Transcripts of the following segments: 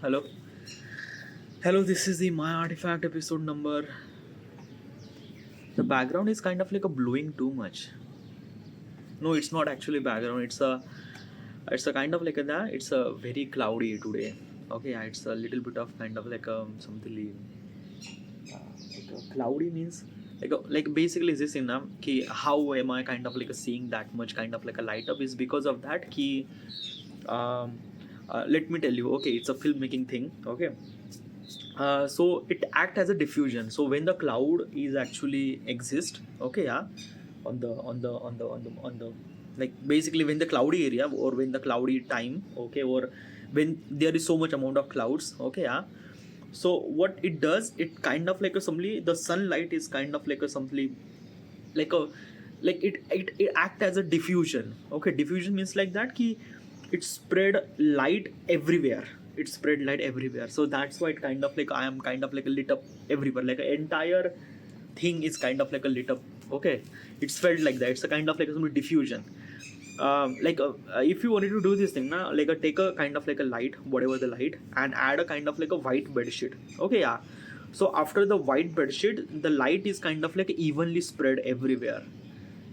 Hello. Hello, this is the My Artifact episode number. The background is kind of like a blowing too much. No, it's not actually background. It's a kind of like a it's a very cloudy today. Okay, yeah, it's a little bit of kind of like something like cloudy means like basically this in ki how am I kind of like seeing that much kind of like a light up is because of that ki um, let me tell you. Okay, it's a filmmaking thing. Okay, so it act as a diffusion. So when the cloud is actually exist, okay, yeah, on the like basically when the cloudy area or when the cloudy time, okay, or when there is so much amount of clouds, okay, yeah. So what it does, it kind of like a simply the sunlight is kind of like a simply like a like it act as a diffusion. Okay, diffusion means like that ki it spread light everywhere. It spread light everywhere, so that's why it kind of like I am kind of like a lit up everywhere, like an entire thing is kind of like a lit up. Okay, it's felt like that. It's a kind of like a diffusion. If you wanted to do this thing now, like take a kind of like a light, whatever the light, and add a kind of like a white bed sheet. Okay, yeah. So after the white bed sheet, the light is kind of like evenly spread everywhere,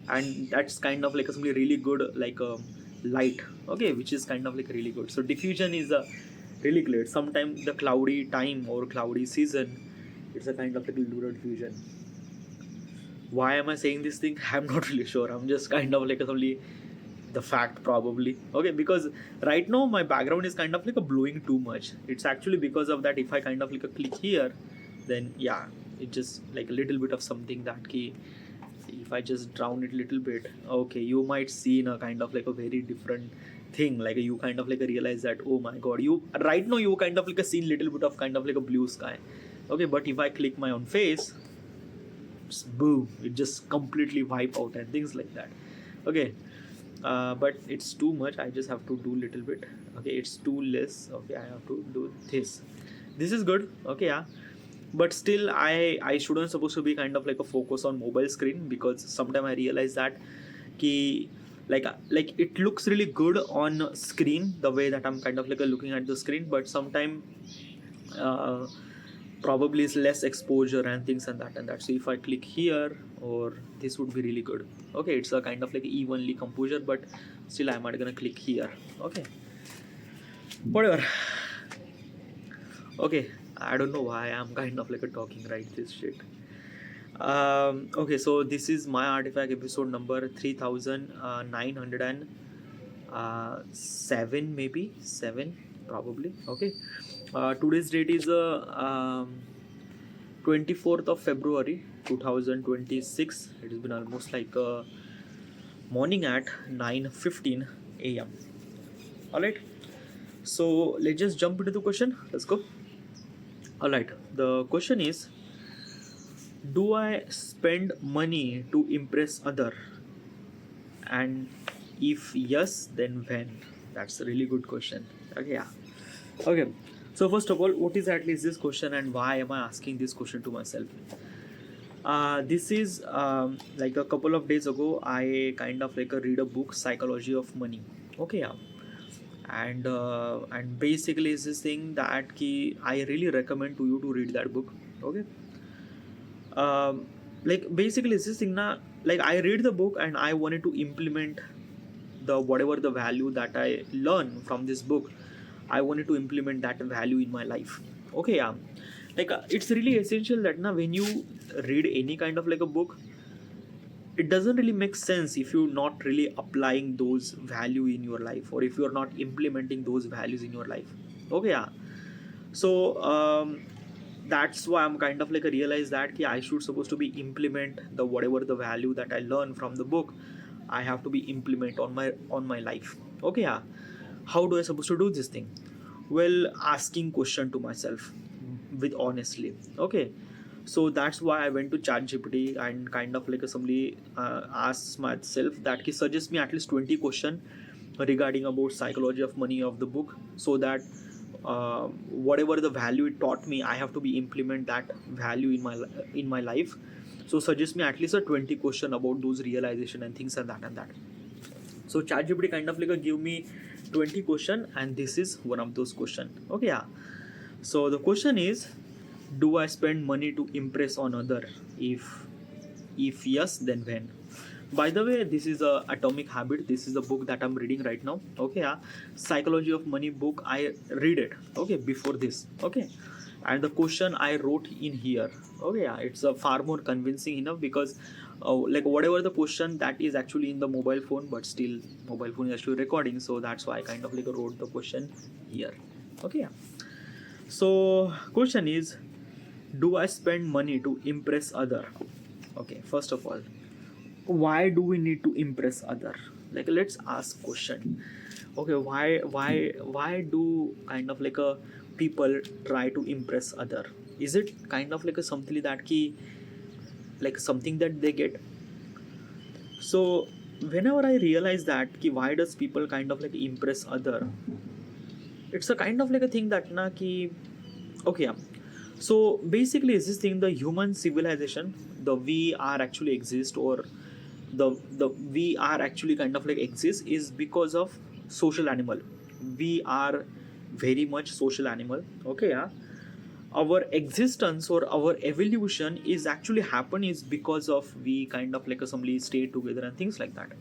and that's kind of like a something really good like a light. Okay, which is kind of like really good. So diffusion is a really great. Sometimes the cloudy time or cloudy season, it's a kind of like a lunar diffusion. Why am I saying this thing? I'm not really sure. I'm just kind of like only the fact probably. Okay, because right now my background is kind of like a blowing too much. It's actually because of that. If I kind of like a click here, then yeah, it just like a little bit of something that key. If I just drown it a little bit, okay, you might see in a kind of like a very different thing. Like you kind of like realize that, oh my god, you right now you kind of like a seen little bit of kind of like a blue sky. Okay, but if I click my own face, boom, it just completely wipe out and things like that. Okay, but it's too much. I just have to do little bit. Okay, it's too less. Okay, I have to do this is good. Okay, yeah, but still I shouldn't supposed to be kind of like a focus on mobile screen, because sometimes I realize that ki like it looks really good on screen the way that I'm kind of like looking at the screen, but sometimes uh, probably is less exposure and things and that. So if I click here, or this would be really good. Okay, it's a kind of like evenly composure, but still I'm not gonna click here. Okay, whatever. Okay, I don't know why I'm kind of like a talking right this shit. Okay, so this is My Artifact episode number 3907, maybe 7 probably. Okay, today's date is 24th of February 2026. It has been almost like morning at 9:15 a.m. Alright, so let's just jump into the question. Let's go. Alright, the question is, do I spend money to impress other? And if yes, then when? That's a really good question. Okay, yeah. Okay, so first of all, what is at least this question and why am I asking this question to myself? This is like a couple of days ago I kind of like read a book, Psychology of Money. Okay, yeah. And basically it's this thing that ki I really recommend to you to read that book. Okay, like basically it's this thing na, like I read the book and I wanted to implement the whatever the value that I learn from this book. I wanted to implement that value in my life. Okay, yeah. Like it's really essential that now when you read any kind of like a book, it doesn't really make sense if you're not really applying those value in your life, or if you're not implementing those values in your life. Okay, yeah. So that's why I'm kind of like a realize that I should supposed to be implement the whatever the value that I learn from the book. I have to be implement on my life. Okay, yeah. How do I supposed to do this thing? Well, asking question to myself with honestly. Okay, so that's why I went to ChatGPT and kind of like somebody asked myself that he suggest me at least 20 question regarding about psychology of money of the book, so that whatever the value it taught me, I have to be implement that value in my life. So suggest me at least a 20 question about those realization and things and that. So ChatGPT kind of like give me 20 question, and this is one of those question. Okay, yeah. So the question is, do I spend money to impress on other? If yes, then when? By the way, this is a Atomic Habit. This is the book that I'm reading right now. Okay, yeah. Psychology of Money book. I read it. Okay, before this. Okay, and the question I wrote in here. Okay, yeah. It's a far more convincing enough because, like whatever the question that is actually in the mobile phone, but still mobile phone is actually recording. So that's why I kind of like wrote the question here. Okay, yeah. So question is, do I spend money to impress other? Okay, first of all, why do we need to impress other? Like, let's ask question. Okay, why do kind of like a people try to impress other? Is it kind of like a something that key, like something that they get? So whenever I realize that ki why does people kind of like impress other, it's a kind of like a thing that na ki, okay, yeah. So basically is this thing, the human civilization, the we are actually exist, or the we are actually kind of like exist is because of social animal. We are very much social animal. Okay, yeah. Our existence or our evolution is actually happen is because of we kind of like assembly stay together and things like that.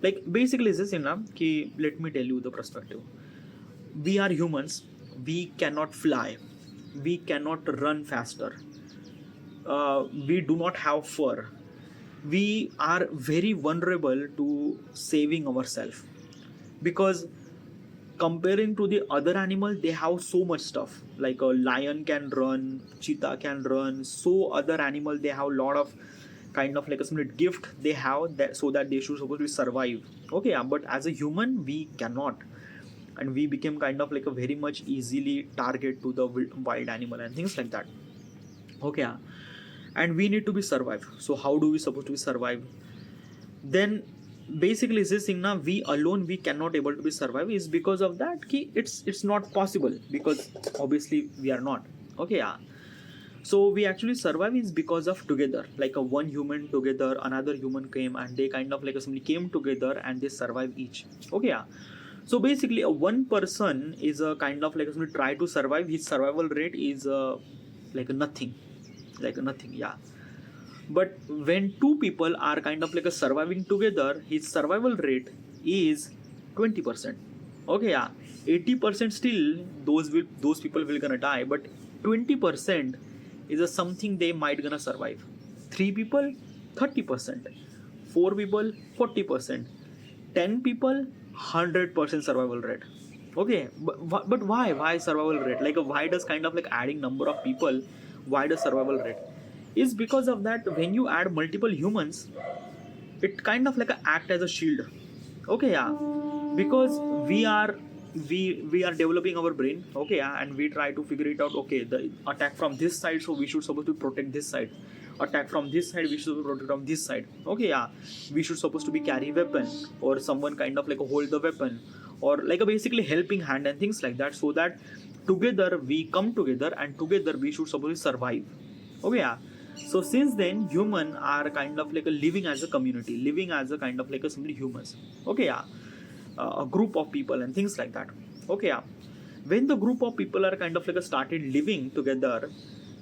Like basically is this thing na ki, let me tell you the perspective. We are humans. We cannot fly, we cannot run faster, we do not have fur, we are very vulnerable to saving ourselves, because comparing to the other animal, they have so much stuff. Like a lion can run, cheetah can run, so other animal they have a lot of kind of like a similar gift they have that, so that they should supposed to survive. Okay, yeah, but as a human we cannot, and we became kind of like a very much easily target to the wild animal and things like that. Okay, yeah. And we need to be survive. So how do we supposed to be survive? Then basically is this thing now, we alone we cannot able to be survive is because of that ki it's not possible, because obviously we are not. Okay, yeah. So we actually survive is because of together, like a one human together, another human came and they kind of like somebody came together and they survive each. Okay, yeah. So basically a one person is a kind of like somebody try to survive, his survival rate is like nothing, like nothing, yeah. But when two people are kind of like a surviving together, his survival rate is 20%. Okay, yeah. 80% still those people will gonna die, but 20% is a something they might gonna survive. Three people, 30%. Four people, 40%. 10 people, 100% survival rate. Okay, but why survival rate? Like why does kind of like adding number of people, why does survival rate? Is because of that when you add multiple humans, it kind of like a act as a shield. Okay, yeah. Because we are developing our brain. Okay, yeah, and we try to figure it out. Okay, the attack from this side, so we should supposed to protect this side. Attack from this side, we should protect from this side. Okay, yeah. We should supposed to be carry weapon, or someone kind of like hold the weapon, or like a basically helping hand and things like that, so that together we come together and together we should supposed to survive. Okay, yeah. So since then human are kind of like a living as a community, living as a kind of like a simply humans. Okay, yeah. A group of people and things like that. Okay, yeah. When the group of people are kind of like a started living together,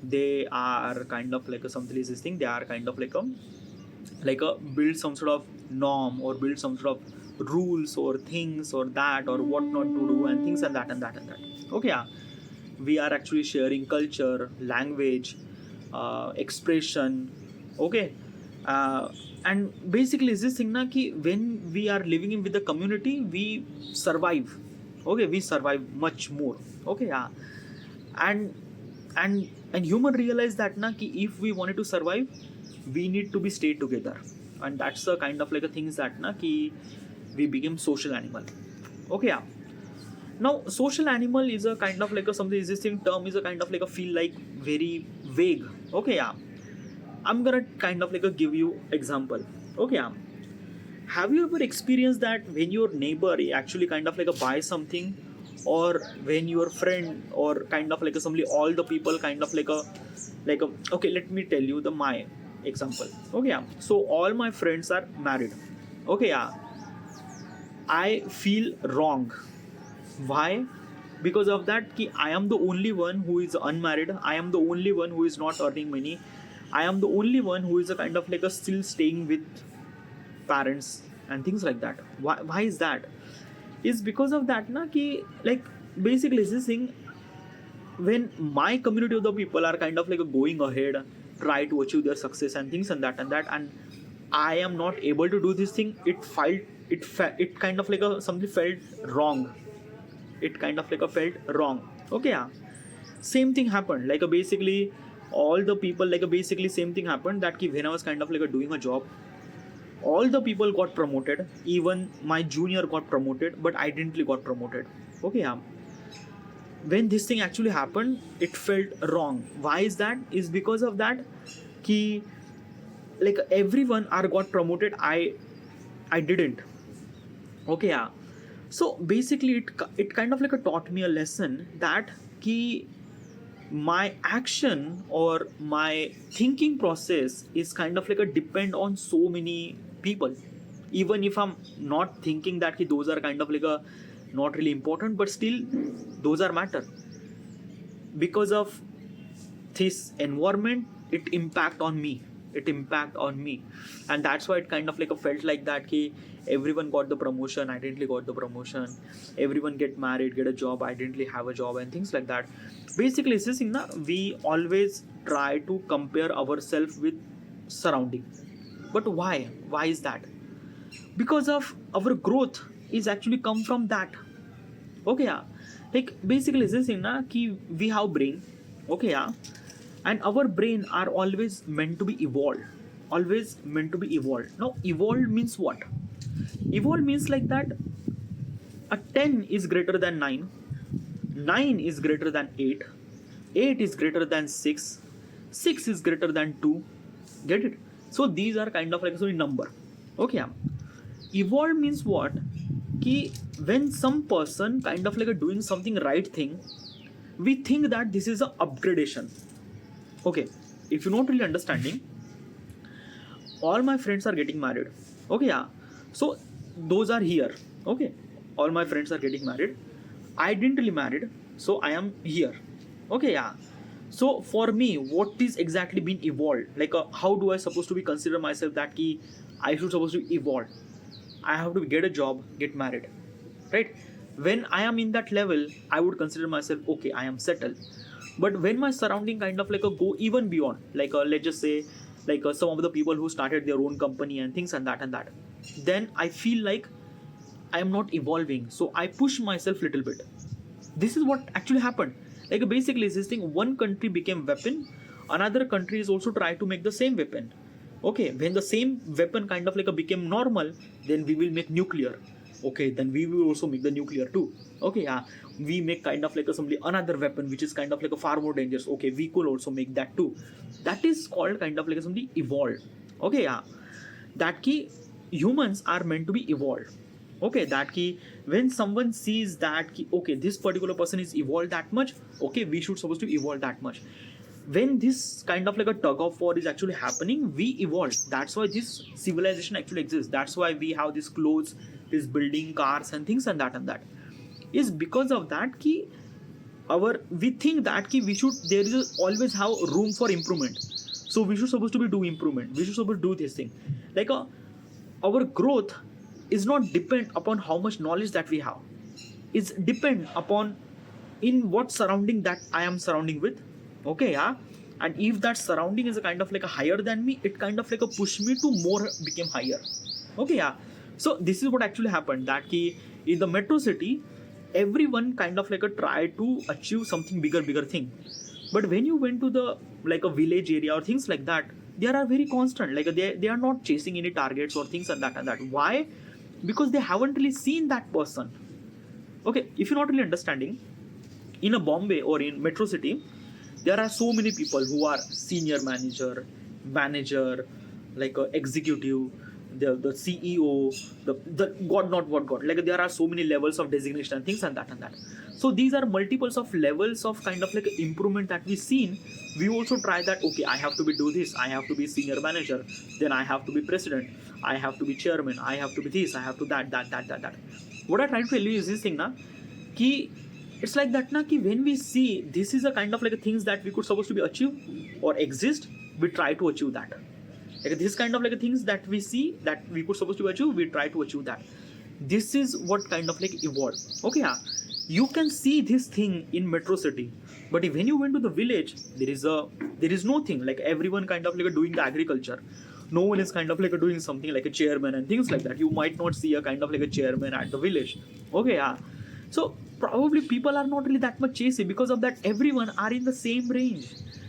they are kind of like a something is this thing, they are kind of like a build some sort of norm, or build some sort of rules or things or that or what not to do and things and that and that and that. Okay, yeah. We are actually sharing culture, language, expression. Okay, and basically is this thing na ki when we are living in with the community, we survive. Okay, we survive much more. Okay, yeah. And and and human realize that na ki if we wanted to survive, we need to be stay together, and that's the kind of like a things that na ki we became social animal. Okay, yeah. Now social animal is a kind of like a something existing term, is a kind of like a feel like very vague. Okay, yeah. I'm gonna kind of like a give you example. Okay, yeah. Have you ever experienced that when your neighbor actually kind of like a buy something, or when your friend or kind of like a somebody, all the people kind of like a okay, let me tell you the my example. Okay, yeah. So all my friends are married. Okay, yeah. I feel wrong. Why? Because of that ki I am the only one who is unmarried, I am the only one who is not earning money, I am the only one who is a kind of like a still staying with parents and things like that. Why is that? Is because of that na ki, like, basically this thing, when my community of the people are kind of like going ahead, try to achieve their success and things and that and that, and I am not able to do this thing, it kind of like a something felt wrong. It kind of like a felt wrong. Okay, yeah. Same thing happened. Like basically, all the people, like basically same thing happened, that ki when I was kind of like doing a job, all the people got promoted. Even my junior got promoted, but I didn't got promoted. Okay, yeah. When this thing actually happened, it felt wrong. Why is that? Is because of that ki, like, everyone are got promoted, I didn't. Okay, yeah. So basically it kind of like taught me a lesson that ki my action or my thinking process is kind of like a depend on so many people. Even if I'm not thinking that ki those are kind of like a not really important, but still those are matter. Because of this environment, it impact on me. And that's why it kind of like felt like that ki everyone got the promotion, I didn't got the promotion, everyone get married, get a job, I didn't have a job, and things like that. Basically this thing na, we always try to compare ourselves with surrounding. But why is that? Because of our growth is actually come from that. Okay, yeah. Like basically this thing na ki we have brain. Okay, yeah. And our brain are always meant to be evolved, always meant to be evolved. Now evolved means what? Evolved means like that a 10 is greater than 9, 9 is greater than 8, 8 is greater than 6, 6 is greater than 2. Get it? So these are kind of like so number. Okay, yeah. Evolved means what? Ki when some person kind of like doing something right thing, we think that this is a upgradation. Okay, if you're not really understanding, all my friends are getting married. Okay, yeah. So those are here. Okay, all my friends are getting married, I didn't really married, so I am here. Okay, yeah. So for me, what is exactly being evolved? Like how do I supposed to be consider myself that key I should supposed to evolve? I have to get a job, get married, right? When I am in that level, I would consider myself okay, I am settled. But when my surrounding kind of like go even beyond, like let's just say like some of the people who started their own company and things and that, then I feel like I am not evolving, so I push myself little bit. This is what actually happened. Like basically this thing, one country became weapon, another country is also try to make the same weapon. Okay, when the same weapon kind of like became normal, then we will make nuclear. Okay, then we will also make the nuclear too. Okay, yeah, we make kind of like assembly another weapon which is kind of like a far more dangerous. Okay, we could also make that too. That is called kind of like something evolved. Okay, yeah, that key humans are meant to be evolved. Okay, that key when someone sees that key, okay, this particular person is evolved that much, okay, we should supposed to evolve that much. When this kind of like a tug of war is actually happening, we evolve. That's why this civilization actually exists. That's why we have these clothes, this building, cars and things and that is because of that key our we think that key we should there is always have room for improvement, so we should supposed to be do improvement, we should supposed to do this thing. Like our growth is not depend upon how much knowledge that we have, it's depend upon in what surrounding that I am surrounding with. Okay, yeah. And if that surrounding is a kind of like a higher than me, it kind of like a push me to more become higher. Okay, yeah. So this is what actually happened, that key in the metro city everyone kind of like a try to achieve something bigger thing. But when you went to the like a village area or things like that, they are very constant, like they are not chasing any targets or things and that. Why? Because they haven't really seen that person. Okay, if you're not really understanding, in a Bombay or in metro city, there are so many people who are senior manager, like a executive, the CEO, the God, not what God. Like there are so many levels of designation and things and that and that. So these are multiples of levels of kind of like improvement that we've seen. We also try that, okay, I have to be do this, I have to be senior manager, then I have to be president, I have to be chairman, I have to be this, I have to that. What I try to tell you is this thing na, ki it's like that na, ki when we see this is a kind of like a things that we could supposed to be achieve or exist, we try to achieve that. Like this kind of like a things that we see that we could supposed to achieve, we try to achieve that. This is what kind of like evolve. Okay, yeah. You can see this thing in metro city, but when you went to the village, there is nothing. Like everyone kind of like doing the agriculture. No one is kind of like doing something like a chairman and things like that. You might not see a kind of like a chairman at the village. Okay, yeah. So probably people are not really that much chasing, because of that everyone are in the same range.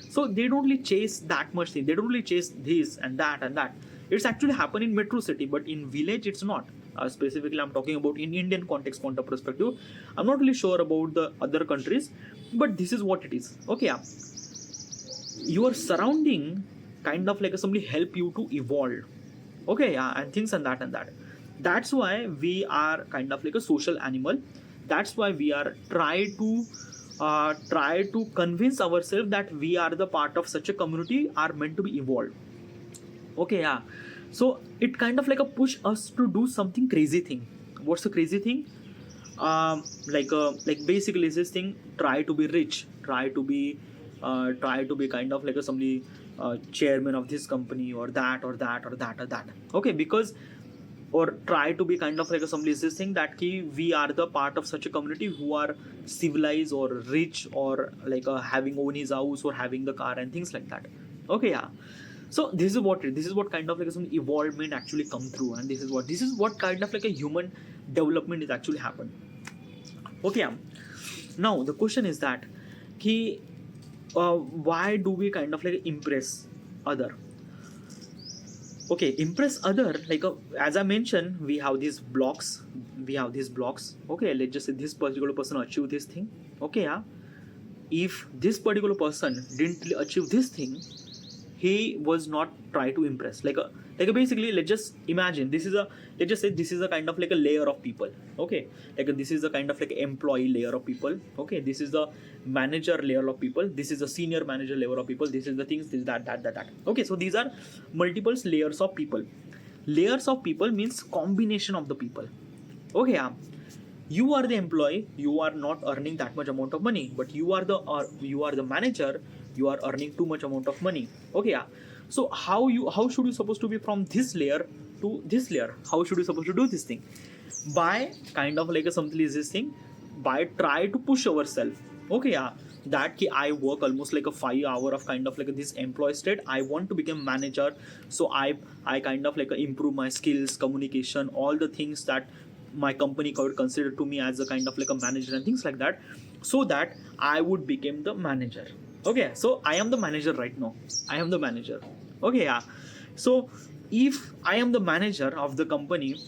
So they don't really chase that much thing. They don't really chase this and that and that. It's actually happen in metro city, but in village it's not. Specifically, I'm talking about in Indian context, point of perspective. I'm not really sure about the other countries, but this is what it is. Okay, yeah. Your surrounding kind of like somebody help you to evolve. Okay, yeah, and things and that and that. That's why we are kind of like a social animal. That's why we are try to convince ourselves that we are the part of such a community, are meant to be evolved. Okay, yeah. So it kind of like a push us to do something crazy thing. What's the crazy thing? Like basically is this thing, try to be rich, try to be kind of like a somebody chairman of this company or that or that or that or that. Okay, because or try to be kind of like a somebody is this thing that we are the part of such a community who are civilized or rich or like having own his house or having the car and things like that. Okay, yeah. So this is what kind of like some evolvement actually come through, and this is what kind of like a human development is actually happen. Okay, yeah. Now the question is that why do we kind of like impress other? Okay, impress other, like as I mentioned, we have these blocks. Okay, let's just say this particular person achieve this thing. Okay, yeah. If this particular person didn't really achieve this thing, he was not try to impress. Basically, let's just imagine let's just say this is a kind of like a layer of people. Okay, like this is a kind of like employee layer of people. Okay, this is the manager layer of people, this is the senior manager layer of people, this is the things, this that. Okay, so these are multiple layers of people. Layers of people means combination of the people. Okay, yeah. You are the employee, you are not earning that much amount of money, but you are the manager, you are earning too much amount of money. Okay, yeah. So how should you supposed to be from this layer to this layer? How should you supposed to do this thing? By kind of like a something is this thing, by try to push ourselves. Okay, yeah. That I work almost like a 5 hour of kind of like this employee state, I want to become manager. So I kind of like improve my skills, communication, all the things that my company could consider to me as a kind of like a manager and things like that, so that I would become the manager. Okay, so I am the manager right now, I am the manager. Okay, yeah. So if I am the manager of the company,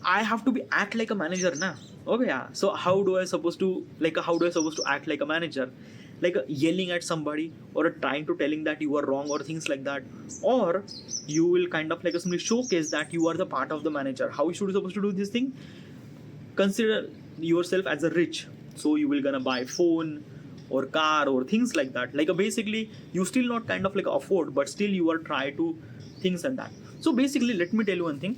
I have to be act like a manager na. Okay, yeah. So how do I supposed to act like a manager? Like yelling at somebody or trying to telling that you are wrong or things like that, or you will kind of like simply showcase that you are the part of the manager. How should you supposed to do this thing? Consider yourself as a rich, so you will gonna buy phone or car or things like that. Like basically you still not kind of like afford, but still you are try to things and that. So basically, let me tell you one thing.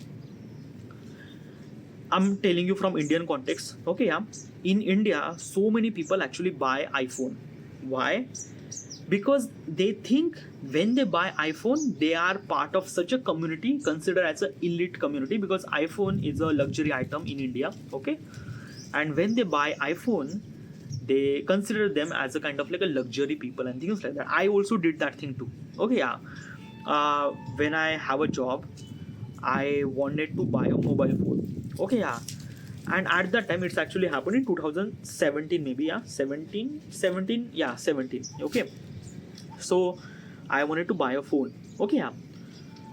I'm telling you from Indian context. Okay, yeah. In India, so many people actually buy iPhone. Why? Because they think when they buy iPhone, they are part of such a community considered as an elite community, because iPhone is a luxury item in India. Okay, and when they buy iPhone, they consider them as a kind of like a luxury people and things like that. I also did that thing too. Okay, yeah. When I have a job, I wanted to buy a mobile phone. Okay, yeah. And at that time, it's actually happened in 2017, maybe, yeah. 17, yeah, 17. Okay. So I wanted to buy a phone. Okay, yeah.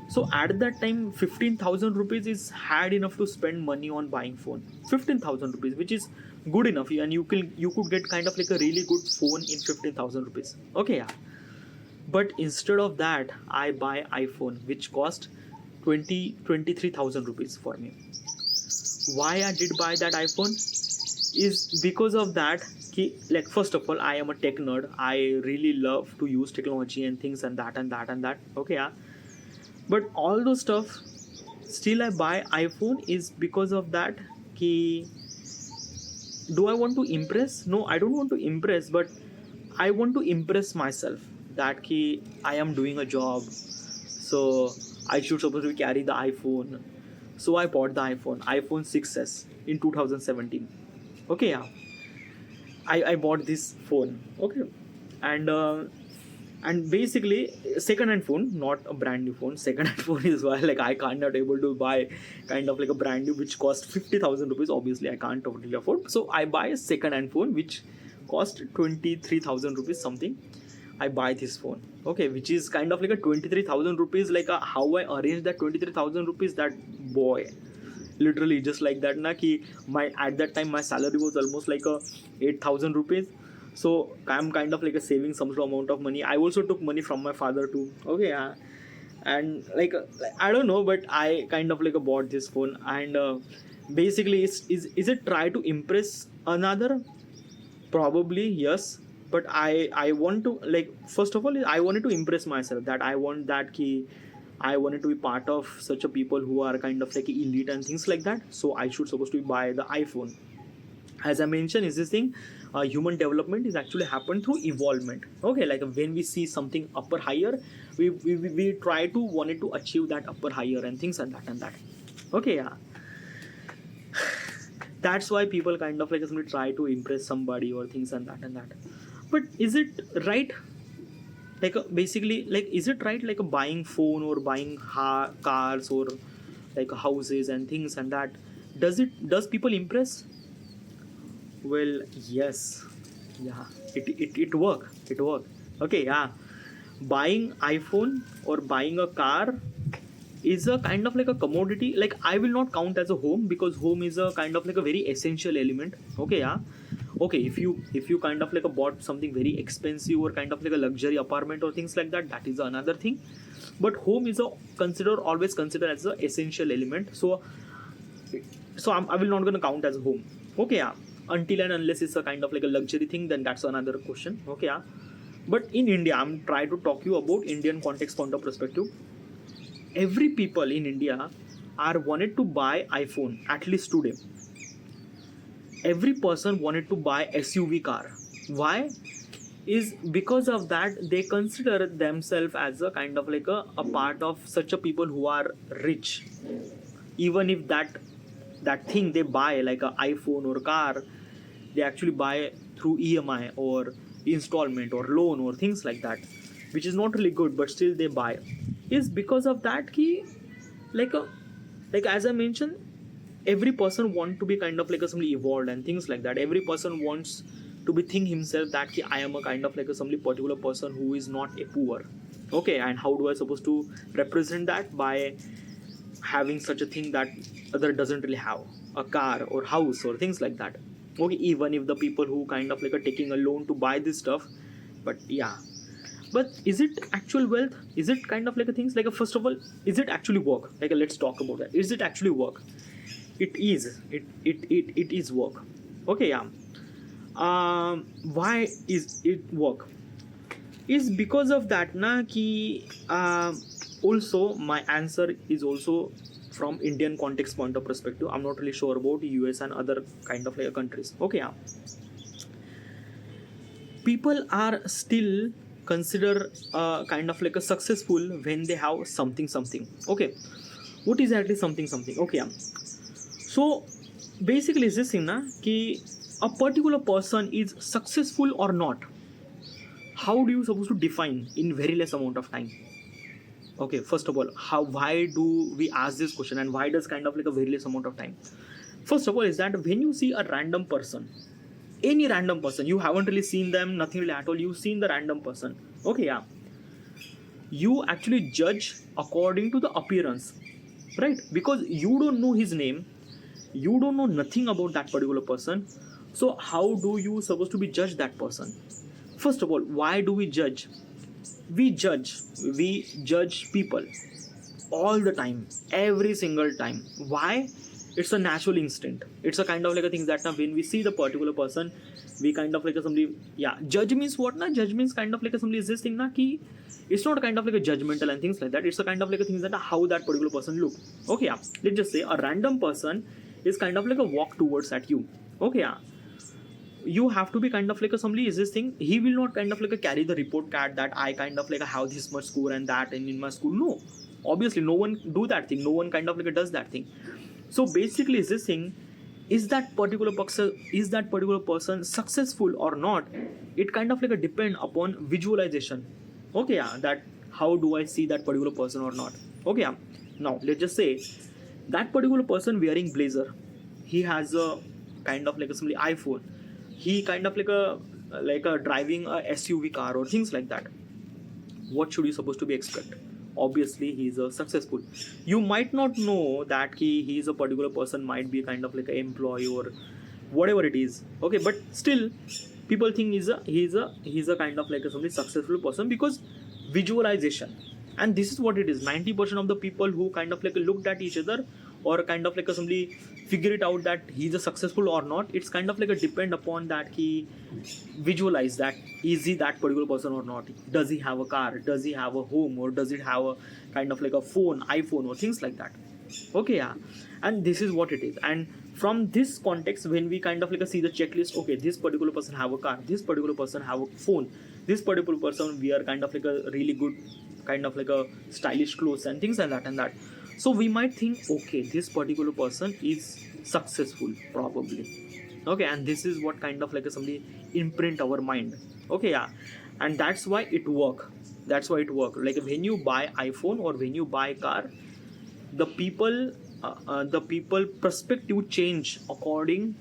So at that time, 15,000 rupees is had enough to spend money on buying phone. 15,000 rupees, which is good enough, and you could get kind of like a really good phone in 15,000 rupees. Okay, yeah. But instead of that, I buy iPhone, which cost 23,000 rupees for me. Why I did buy that iPhone is because of that. Like, first of all, I am a tech nerd. I really love to use technology and things and that and that and that. Okay, yeah. But all those stuff, still I buy iPhone is because of that. Ki, do I want to impress? No, I don't want to impress, but I want to impress myself that ki, I am doing a job, so I should supposed to carry the iPhone. So I bought the iPhone 6s in 2017. Okay, yeah. I bought this phone. Okay, and basically second-hand phone, not a brand new phone. Second-hand phone is why like I can't not able to buy kind of like a brand new which cost 50,000 rupees. Obviously, I can't totally afford. So I buy a second-hand phone which cost 23,000 rupees something. I buy this phone. Okay, which is kind of like a 23,000 rupees. Like how I arranged that 23,000 rupees. That boy. Literally just like that na ki my at that time my salary was almost like a 8,000 rupees, so I'm kind of like a saving some sort of amount of money. I also took money from my father too. Okay, yeah. And like I don't know, but I kind of like bought this phone. And basically is it try to impress another? Probably yes, but I want to, like, first of all I wanted to impress myself, that I want that key. I wanted to be part of such a people who are kind of like elite and things like that. So I should supposed to buy the iPhone. As I mentioned, is this thing, human development is actually happened through evolvement. Okay, like when we see something upper higher, we try to wanted to achieve that upper higher and things and that. Okay, yeah. That's why people kind of like simply try to impress somebody or things and that. But is it right? Like basically, like, is it right like buying phone or buying cars or like houses and things and that? Does people impress? Well, yes, yeah, it work. Okay, yeah. Buying iPhone or buying a car is a kind of like a commodity. Like, I will not count as a home, because home is a kind of like a very essential element. Okay, yeah. Okay, if you kind of like bought something very expensive or kind of like a luxury apartment or things like that, that is another thing. But home is always considered as an essential element. So I will not gonna count as home. Okay, yeah. Until and unless it's a kind of like a luxury thing, then that's another question. Okay, yeah. But in India, I'm trying to talk you about Indian context point of perspective. Every people in India are wanted to buy iPhone, at least today. Every person wanted to buy SUV car. Why? Is because of that they consider themselves as a kind of like a part of such a people who are rich. Even if that thing they buy, like a iPhone or car, they actually buy through EMI or installment or loan or things like that, which is not really good, but still they buy. Is because of that key, like as I mentioned, every person want to be kind of like a somebody evolved and things like that. Every person wants to be think himself that I am a kind of like a somebody particular person who is not a poor. Okay, and how do I supposed to represent that? By having such a thing that other doesn't really have, a car or house or things like that. Okay, even if the people who kind of like are taking a loan to buy this stuff, but yeah. But is it actual wealth? Is it kind of like a things like a, first of all, is it actually work? Like let's talk about that. Is it actually work? It is. It is work. Okay, yeah. Why is it work? Is because of that na ki also my answer is also from Indian context point of perspective. I'm not really sure about US and other kind of like countries. Okay, yeah. People are still consider kind of like a successful when they have something. Okay, what is exactly something? Okay, yeah. So basically is this thing na ki a particular person is successful or not. How do you supposed to define in very less amount of time? Okay, first of all, why do we ask this question, and why does kind of like a very less amount of time? First of all, is that when you see a random person, any random person, you haven't really seen them, nothing really at all, you've seen the random person. Okay, yeah. You actually judge according to the appearance, right? Because you don't know his name, you don't know nothing about that particular person. So how do you supposed to be judge that person? First of all, why do we judge? We judge people all the time, every single time. Why? It's a natural instinct. It's a kind of like a thing that now when we see the particular person, we kind of like a somebody, yeah, judge means what na? Judge means kind of like a somebody is this thing na ki it's not kind of like a judgmental and things like that. It's a kind of like a things that how that particular person look. Okay, yeah. Let's just say a random person is kind of like a walk towards at you. Okay, yeah. You have to be kind of like a somebody is this thing. He will not kind of like a carry the report card that I kind of like a have this much score and that and in my school. No, obviously no one do that thing. No one kind of like a does that thing. So basically, is this thing, is that particular person successful or not? It kind of like a depend upon visualization. Okay, yeah, that how do I see that particular person or not? Okay, yeah. Now let's just say that particular person wearing blazer, he has a kind of like a simply iPhone. He kind of like a driving a SUV car or things like that. What should you supposed to be expect? Obviously he is a successful. You might not know that he is a particular person, might be kind of like an employee or whatever it is. Okay, but still people think he's a kind of like a somebody successful person because visualization. And this is what it is. 90% of the people who kind of like looked at each other or kind of like somebody figure it out that he's a successful or not, it's kind of like a depend upon that he visualize that is he that particular person or not. Does he have a car, does he have a home, or does it have a kind of like a iPhone or things like that. Okay, yeah. And this is what it is. And from this context, when we kind of like see the checklist, okay, this particular person have a car, this particular person have a phone, this particular person wear kind of like a really good kind of like a stylish clothes and things like that and that. So we might think, okay, this particular person is successful probably. Okay, and this is what kind of like somebody imprint our mind. Okay, yeah. And that's why it work. Like when you buy iPhone or when you buy car, the people perspective change according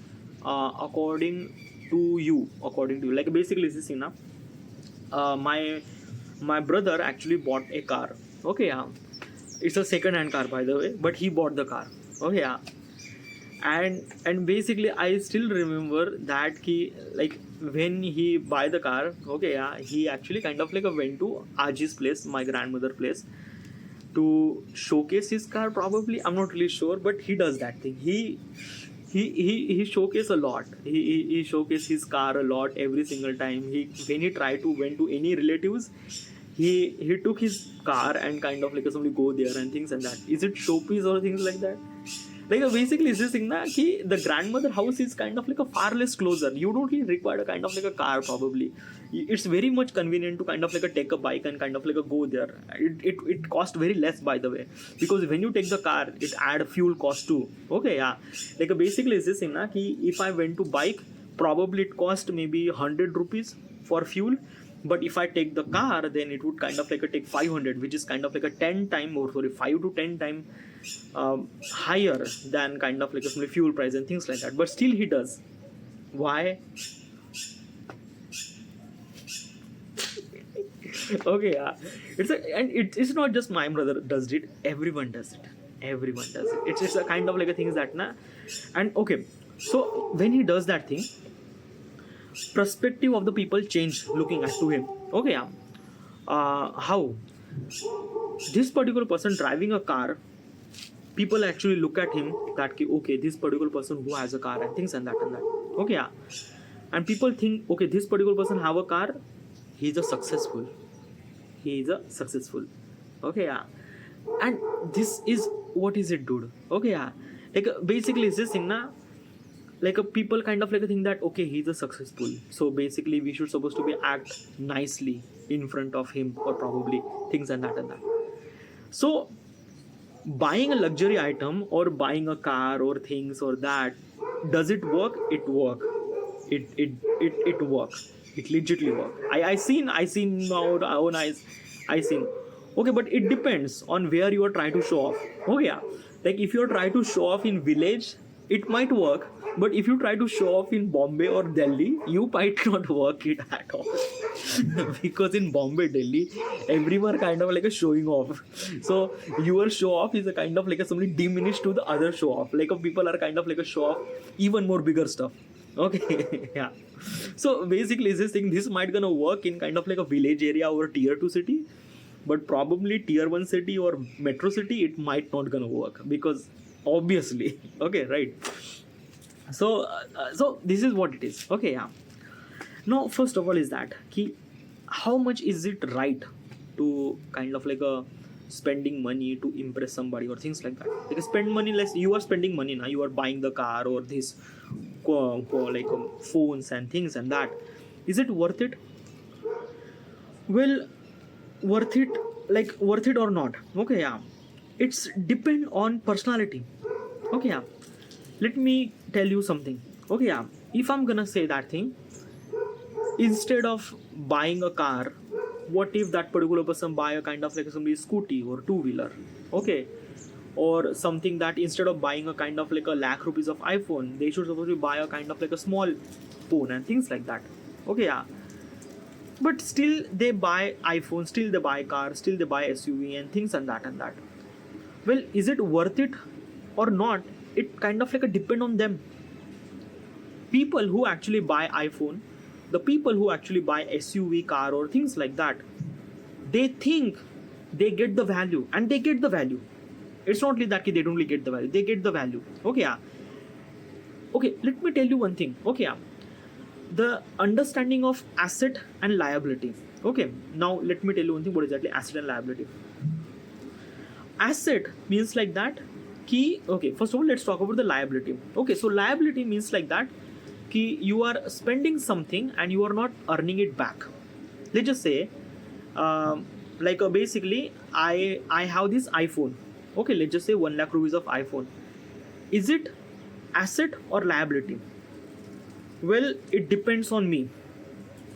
to you. Like basically this is enough. My brother actually bought a car. Okay, yeah. It's a second hand car, by the way, but he bought the car. Okay, yeah. And basically I still remember that he, like when he buy the car, okay, yeah, he actually kind of like went to Aji's place, my grandmother place, to showcase his car. Probably, I'm not really sure, but he does that thing. He showcase a lot. He showcase his car a lot every single time. When he tried to went to any relatives, he took his car and kind of like somebody go there and things and that. Is it showpiece or things like that? Like basically is this thing na ki the grandmother house is kind of like a far less closer. You don't really require a kind of like a car probably. It's very much convenient to kind of like take a bike and kind of like go there. It cost very less, by the way, because when you take the car it add fuel cost too. Okay, yeah. Like basically is this thing na ki if I went to bike, probably it cost maybe 100 rupees for fuel. But if I take the car, then it would kind of like take 500, which is kind of like a 5 to 10 time higher than kind of like a fuel price and things like that. But still he does. Why? Okay, yeah. It's not just my brother does it. Everyone does it. It's just a kind of like a thing is that na. And okay, so when he does that thing, perspective of the people change looking at to him. Okay, yeah. How this particular person driving a car, people actually look at him that okay, this particular person who has a car and things and that. Okay, yeah. And people think, okay, this particular person have a car, he's a successful. Okay, yeah. And this is what is it, dude? Okay, yeah. Like basically is this thing na, like a people kind of like a thing that okay, he's a successful, so basically we should supposed to be act nicely in front of him or probably things and that. So buying a luxury item or buying a car or things or that, does it work? It work. It work. It legitly work. I seen now with my own eyes. I seen. Okay, but it depends on where you are trying to show off. Oh yeah, like if you are trying to show off in village, it might work. But if you try to show off in Bombay or Delhi, you might not work it at all. Because in Bombay, Delhi, everyone kind of like a showing off. So your show off is a kind of like a something diminished to the other show off. Like people are kind of like a show off even more bigger stuff. Okay, yeah. So basically this thing, this might gonna work in kind of like a village area or tier 2 city. but probably tier 1 city or metro city it might not gonna work, because obviously okay, right? So this is what it is. Okay, yeah. Now first of all is that key, how much is it right to kind of like a spending money to impress somebody or things like that? Like spend money less, you are spending money now, you are buying the car or this phones and things and that. Is it worth it? Well, worth it, like worth it or not? Okay, yeah, it's depend on personality. Okay, yeah, let me tell you something. Okay, yeah, if I'm gonna say that thing, instead of buying a car, what if that particular person buy a kind of like somebody scooty or two-wheeler? Okay, or something that instead of buying a kind of like a lakh rupees of iPhone, they should supposed to buy a kind of like a small phone and things like that. Okay, yeah, but still they buy iPhone, still they buy cars, still they buy SUV and things and that and that. Well, is it worth it or not? It kind of like a depend on them. People who actually buy iPhone, the people who actually buy SUV car or things like that, they think they get the value, and they get the value. It's not like that they don't really get the value, they get the value. Okay, yeah. Okay, let me tell you one thing. Okay, yeah, the understanding of asset and liability. Okay, now let me tell you one thing, what is exactly asset and liability. Asset means like that key. Okay, first of all let's talk about the liability. Okay, so liability means like that key, you are spending something and you are not earning it back. Let's just say basically I have this iPhone. Okay, let's just say 1 lakh rupees of iPhone. Is it asset or liability? Well, it depends on me.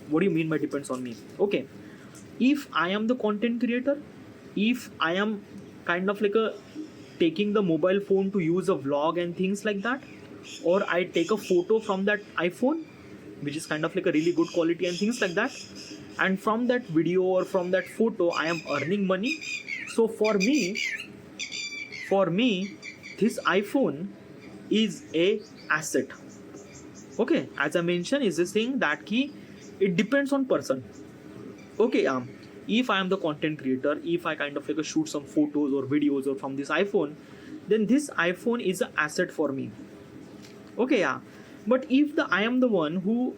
What do you mean by depends on me? Okay, if I am the content creator, if I am kind of like a taking the mobile phone to use a vlog and things like that, or I take a photo from that iPhone which is kind of like a really good quality and things like that, and from that video or from that photo I am earning money. So for me this iPhone is a asset. Okay, as I mentioned, is this thing that key, it depends on person. Okay, if I am the content creator, if I kind of like shoot some photos or videos or from this iPhone, then this iPhone is an asset for me. Okay, yeah, but if I am the one who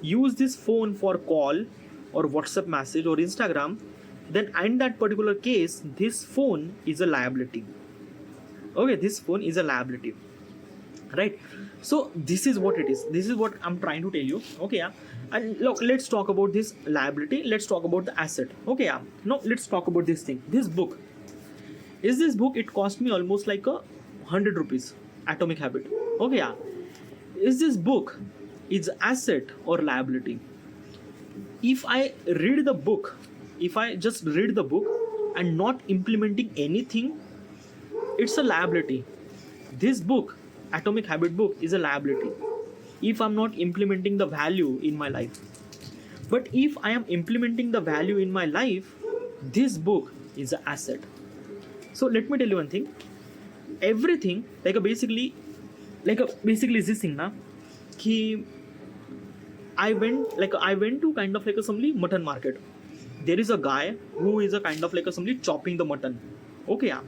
use this phone for call or WhatsApp message or Instagram, then in that particular case this phone is a liability. Okay, this phone is a liability, right? So this is what it is, this is what I'm trying to tell you. Okay, yeah, and look, let's talk about this liability, let's talk about the asset. Okay, yeah, now let's talk about this thing. This book, it cost me almost like a 100 rupees, Atomic Habit. Okay, yeah, is this book is asset or liability? If I read the book, if I just read the book and not implementing anything, it's a liability. This book, Atomic Habit book, is a liability if I'm not implementing the value in my life. But if I am implementing the value in my life, this book is an asset. So let me tell you one thing. Everything basically is this thing na ki I went to kind of like a somebody mutton market. There is a guy who is a kind of like a somebody chopping the mutton. Okay, yeah.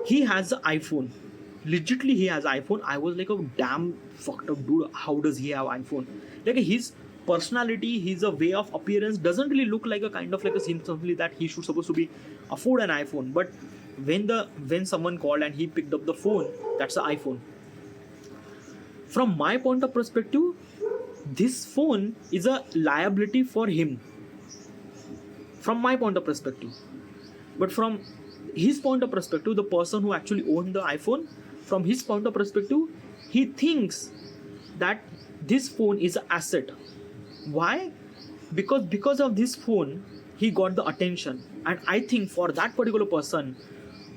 He has an iPhone. Legitly, he has iPhone. I was like, a damn fucked up dude. How does he have iPhone? Like his personality, his way of appearance doesn't really look like a kind of like a something that he should supposed to be afford an iPhone. But when someone called and he picked up the phone, that's the iPhone. From my point of perspective, this phone is a liability for him. From my point of perspective, but from his point of perspective, the person who actually owned the iPhone, from his point of perspective, he thinks that this phone is an asset. Why? Because of this phone he got the attention, and I think for that particular person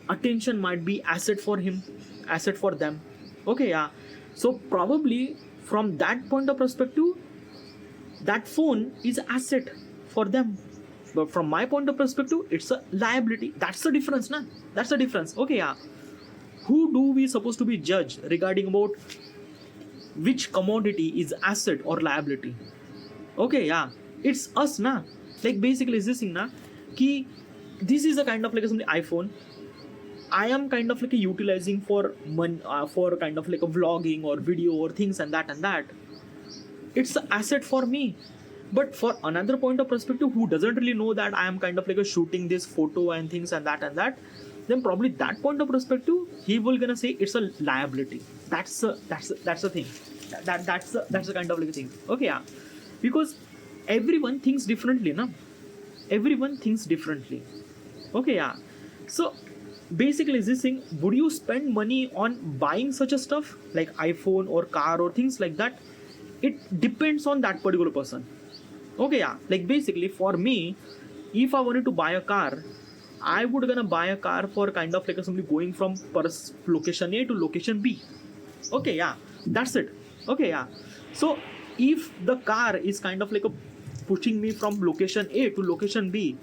attention might be asset for him, asset for them. Okay, yeah, so probably from that point of perspective that phone is an asset for them, but from my point of perspective it's a liability. That's the difference, na? That's the difference. Okay, yeah, who do we supposed to be judged regarding about which commodity is asset or liability? Okay, yeah, it's us, na. Like basically is this thing na ki this is a kind of like a something iPhone I am kind of like a utilizing for for kind of like a vlogging or video or things and that. It's an asset for me. But for another point of perspective who doesn't really know that I am kind of like a shooting this photo and things and that, then probably that point of perspective he will gonna say it's a liability. That's the thing. That's the kind of like a thing. Okay, yeah, because everyone thinks differently, na. Everyone thinks differently. Okay, yeah. So basically, this thing, would you spend money on buying such a stuff like iPhone or car or things like that? It depends on that particular person. Okay, yeah. Like basically, for me, if I wanted to buy a car, I would gonna buy a car for kind of like simply going from location A to location B. Okay, yeah, that's it. Okay, yeah. So if the car is kind of like a pushing me from location A to location B,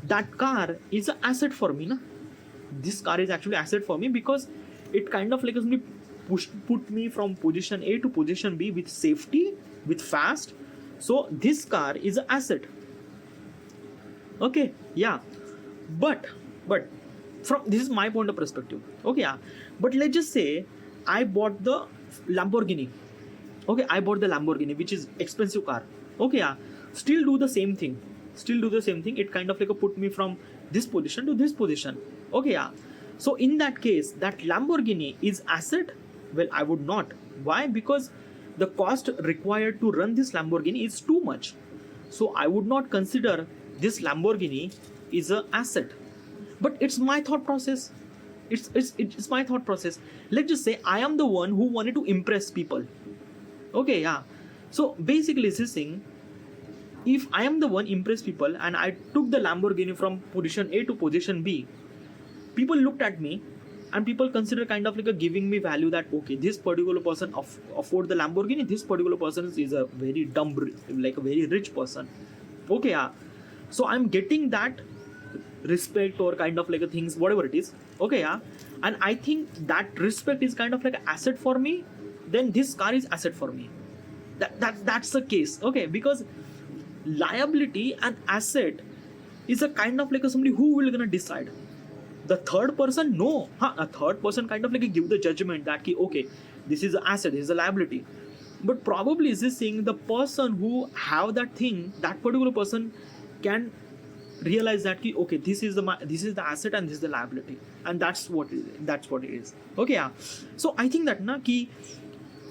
that car is an asset for me, na. This car is actually asset for me because it kind of like simply put me from position A to position B with safety, with fast. So this car is an asset. Okay, yeah. But from this is my point of perspective. Okay, yeah. But let's just say I bought the Lamborghini. Okay, I bought the Lamborghini, which is expensive car. Okay, yeah. Still do the same thing. It kind of like a put me from this position to this position. Okay, yeah. So in that case, that Lamborghini is asset. Well, I would not. Why? Because the cost required to run this Lamborghini is too much. So I would not consider this Lamborghini is an asset. But it's my thought process. It's my thought process. Let's just say I am the one who wanted to impress people. Okay, yeah. So basically this thing, if I am the one impress people and I took the Lamborghini from position A to position B, people looked at me and people consider kind of like a giving me value that okay, this particular person afford the Lamborghini, this particular person is a very dumb, like a very rich person. Okay, yeah. So I'm getting that respect or kind of like a things, whatever it is. Okay, yeah. And I think that respect is kind of like an asset for me. Then this car is asset for me. That's the case. Okay, because liability and asset is a kind of like a somebody who will gonna decide. The third person, no. A third person kind of like give the judgment that okay, this is an asset, this is a liability. But probably is this thing, the person who have that thing, that particular person can realize that okay, this is the asset and this is the liability, and that's what it is. Okay, yeah. So I think that na ki,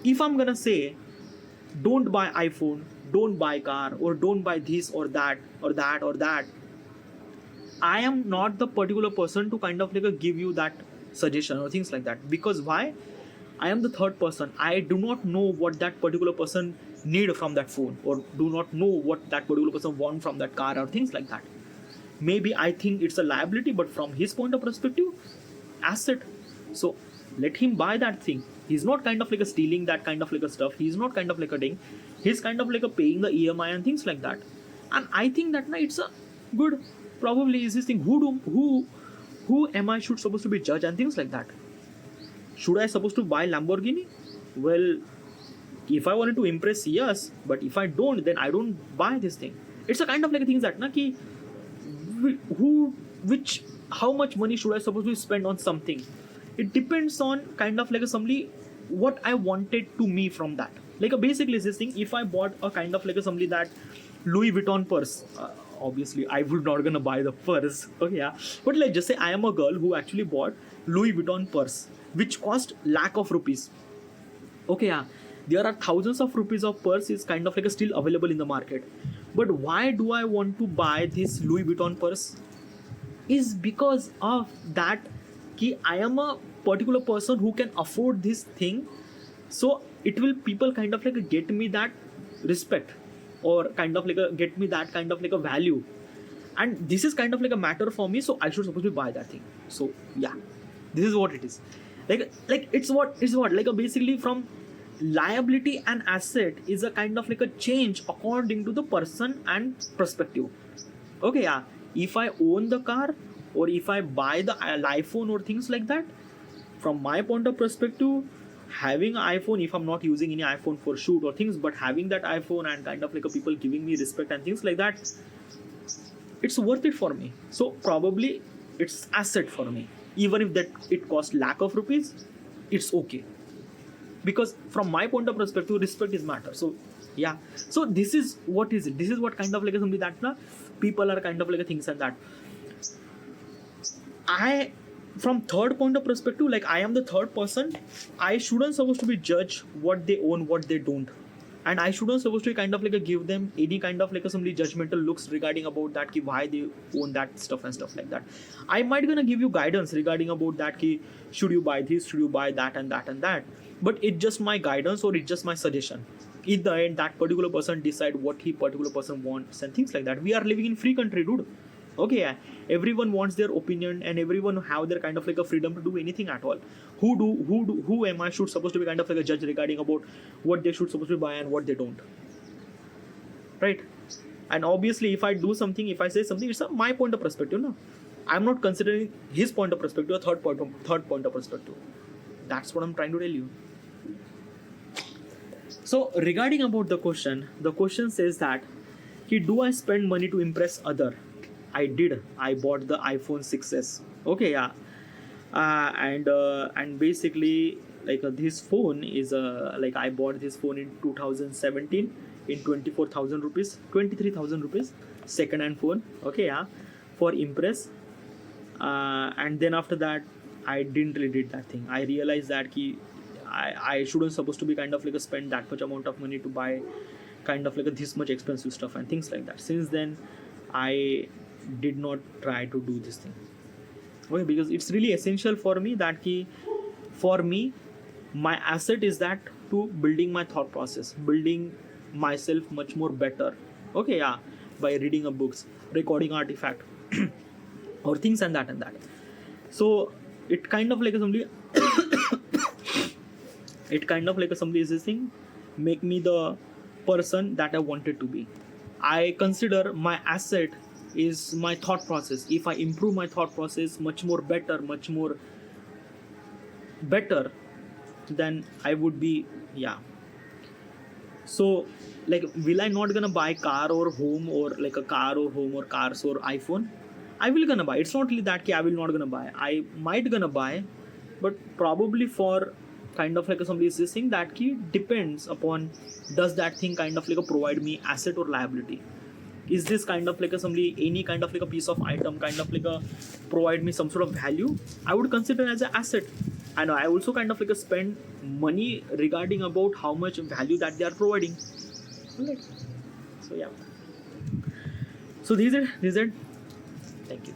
if I'm gonna say don't buy iPhone, don't buy car, or don't buy this or that or that or that, I am not the particular person to kind of like give you that suggestion or things like that. Because why? I am the third person. I do not know what that particular person need from that phone, or do not know what that particular person want from that car or things like that. Maybe I think it's a liability, but from his point of perspective, asset. So let him buy that thing. He's not kind of like a stealing that kind of like a stuff. He's not kind of like a thing. He's kind of like a paying the EMI and things like that. And I think that na, it's a good, probably is this thing. Who am I should supposed to be judge and things like that? Should I supposed to buy Lamborghini? Well, if I wanted to impress, yes. But if I don't, then I don't buy this thing. It's a kind of like a thing that na ki, how much money should I supposed to spend on something? It depends on kind of like a somebody what I wanted to me from that. Like basically this thing, if I bought a kind of like a somebody that Louis Vuitton purse, obviously I would not gonna buy the purse. Okay, yeah. But let's just say I am a girl who actually bought Louis Vuitton purse, which cost lakh of rupees. Okay, yeah. There are thousands of rupees of purse is kind of like a still available in the market. But why do I want to buy this Louis Vuitton purse? Is because of that ki I am a particular person who can afford this thing. So it will people kind of like get me that respect, or kind of like get me that kind of like a value. And this is kind of like a matter for me, so I should supposed to buy that thing. So yeah, this is what it is. Like it's what like a basically from liability and asset is a kind of like a change according to the person and perspective. Okay, yeah. If I own the car, or if I buy the iPhone or things like that, from my point of perspective, having an iPhone, if I'm not using any iPhone for shoot or things, but having that iPhone and kind of like a people giving me respect and things like that, it's worth it for me. So probably it's asset for me. Even if that it costs lakh of rupees, it's okay. Because from my point of perspective, respect is matter. So yeah. So this is what is it. This is what kind of like something that people are kind of like a things and that. I from third point of perspective, like I am the third person, I shouldn't supposed to be judge what they own, what they don't. And I shouldn't supposed to kind of like give them any kind of like some judgmental looks regarding about that ki why they own that stuff and stuff like that. I might gonna give you guidance regarding about that ki should you buy this, should you buy that and that and that. But it's just my guidance or it's just my suggestion. In the end, that particular person decide what he particular person wants and things like that. We are living in free country, dude. Okay, yeah. Everyone wants their opinion and everyone have their kind of like a freedom to do anything at all. Who am I should supposed to be kind of like a judge regarding about what they should supposed to buy and what they don't, right? And obviously if I do something, if I say something, it's my point of perspective. No, I'm not considering his point of perspective, a third point of perspective. That's what I'm trying to tell you. So regarding about the question says that do I spend money to impress other? I did. I bought the iPhone 6s. Okay, yeah. And basically like this phone is like I bought this phone in 2017 in 24,000 rupees, 23,000 rupees, second hand phone. Okay, yeah, for Impress. And then after that, I didn't really did that thing. I realized that I shouldn't supposed to be kind of like spend that much amount of money to buy kind of like this much expensive stuff and things like that. Since then, I did not try to do this thing. Okay, because it's really essential for me that for me, my asset is that to building my thought process, building myself much more better. Okay, yeah, by reading a books, recording artifact, or things and that and that. So it kind of like somebody, it kind of like somebody is this thing, make me the person that I wanted to be. I consider my asset is my thought process. If I improve my thought process much more better, then I would be, yeah. So like, will I not gonna buy car or home or like a car or home or cars or iPhone? I will gonna buy. It's not really that I will not gonna buy. I might gonna buy, but probably for kind of like somebody is this thing that depends upon does that thing kind of like provide me asset or liability. Is this kind of like somebody any kind of like a piece of item kind of like provide me some sort of value? I would consider as an asset, and I also kind of like spend money regarding about how much value that they are providing. Right. So yeah. So these are. Thank you.